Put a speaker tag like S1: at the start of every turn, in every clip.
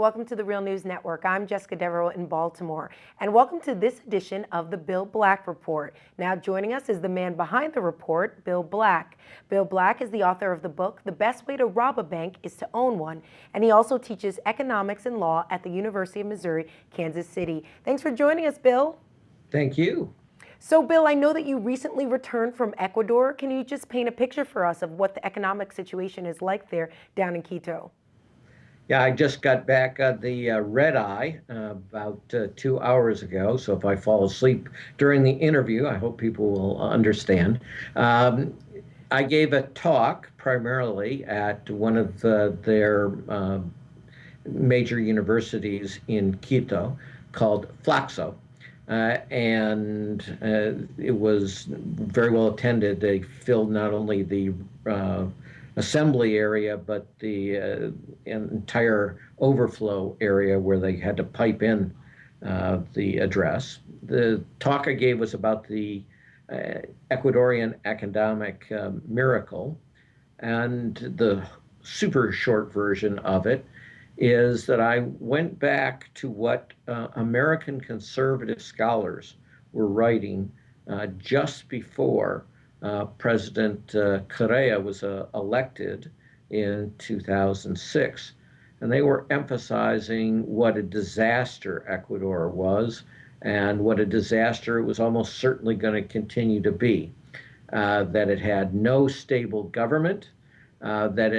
S1: Welcome to the Real News Network. I'm Jessica Devereaux in Baltimore, and welcome to this edition of the Bill Black Report. Now joining us is the man behind the report, Bill Black. Bill Black is the author of the book, The Best Way to Rob a Bank is to Own One, and he also teaches economics and law at the University of Missouri, Kansas City. Thanks for joining us, Bill.
S2: Thank you.
S1: So, Bill, I know that you recently returned from Ecuador. Can you just paint a picture for us of what the economic situation is like there down in Quito?
S2: Yeah, I just got back on the red eye about 2 hours ago. So if I fall asleep during the interview, I hope people will understand. I gave a talk primarily at one of their major universities in Quito called Flaxo. And it was very well attended. They filled not only the assembly area, but the entire overflow area where they had to pipe in the address. The talk I gave was about the Ecuadorian economic miracle, and the super short version of it is that I went back to what American conservative scholars were writing just before President Correa was elected in 2006. And they were emphasizing what a disaster Ecuador was and what a disaster it was almost certainly going to continue to be. That it had no stable government, that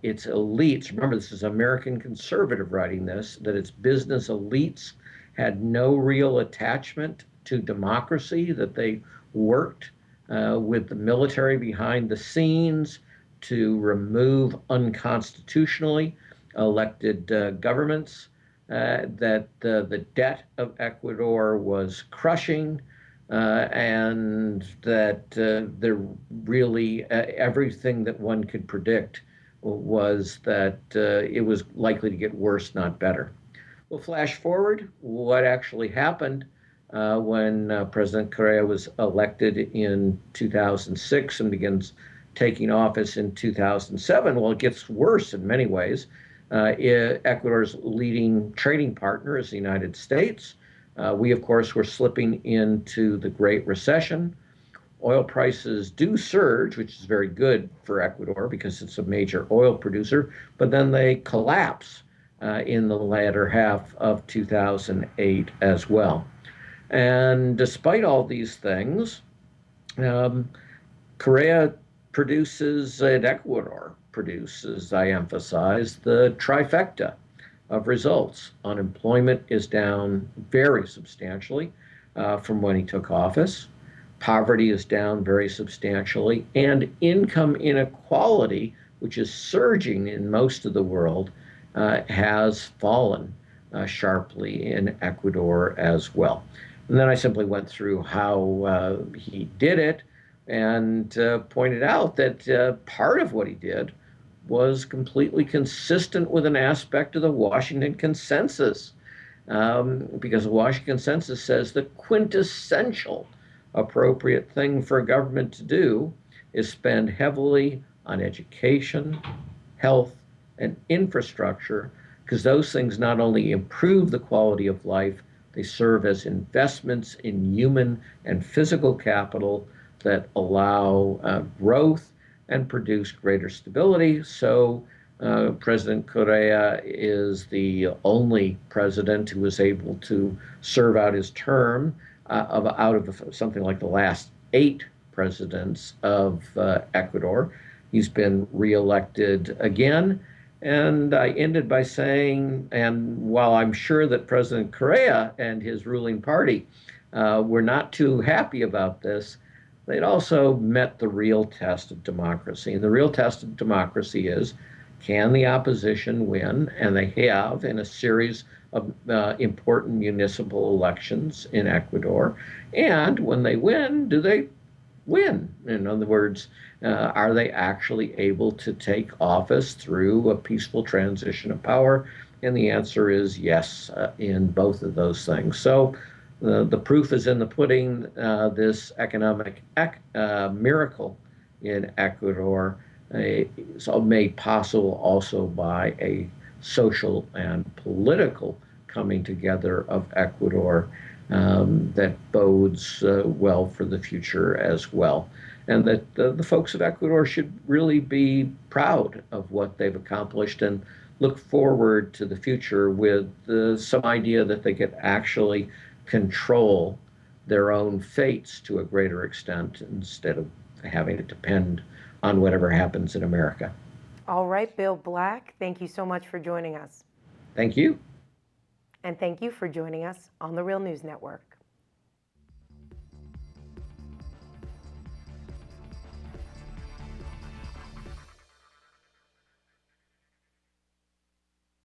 S2: its elites, remember this is American conservative writing this, that its business elites had no real attachment to democracy, that they worked with the military behind the scenes to remove unconstitutionally elected governments, that the debt of Ecuador was crushing, and that there really everything that one could predict was that it was likely to get worse, not better. Well, flash forward, what actually happened when President Correa was elected in 2006 and begins taking office in 2007. Well, it gets worse in many ways. Ecuador's leading trading partner is the United States. We, of course, were slipping into the Great Recession. Oil prices do surge, which is very good for Ecuador because it's a major oil producer, but then they collapse in the latter half of 2008 as well. And despite all these things, Ecuador produces, I emphasize, the trifecta of results. Unemployment is down very substantially from when he took office. Poverty is down very substantially. And income inequality, which is surging in most of the world, has fallen sharply in Ecuador as well. And then I simply went through how he did it and pointed out that part of what he did was completely consistent with an aspect of the Washington Consensus, because the Washington Consensus says the quintessential appropriate thing for a government to do is spend heavily on education, health, and infrastructure, because those things not only improve the quality of life, they serve as investments in human and physical capital that allow growth and produce greater stability. So President Correa is the only president who was able to serve out his term out of something like the last 8 presidents of Ecuador. He's been reelected again. And I ended by saying, and while I'm sure that President Correa and his ruling party were not too happy about this, they'd also met the real test of democracy. And the real test of democracy is, can the opposition win? And they have in a series of important municipal elections in Ecuador. And when they win, do they win? In other words, are they actually able to take office through a peaceful transition of power? And the answer is yes in both of those things. So the proof is in the pudding. This economic miracle in Ecuador is made possible also by a social and political coming together of Ecuador that bodes well for the future as well. And that the folks of Ecuador should really be proud of what they've accomplished and look forward to the future with some idea that they could actually control their own fates to a greater extent instead of having to depend on whatever happens in America.
S1: All right, Bill Black, thank you so much for joining us.
S2: Thank you.
S1: And thank you for joining us on the Real News Network.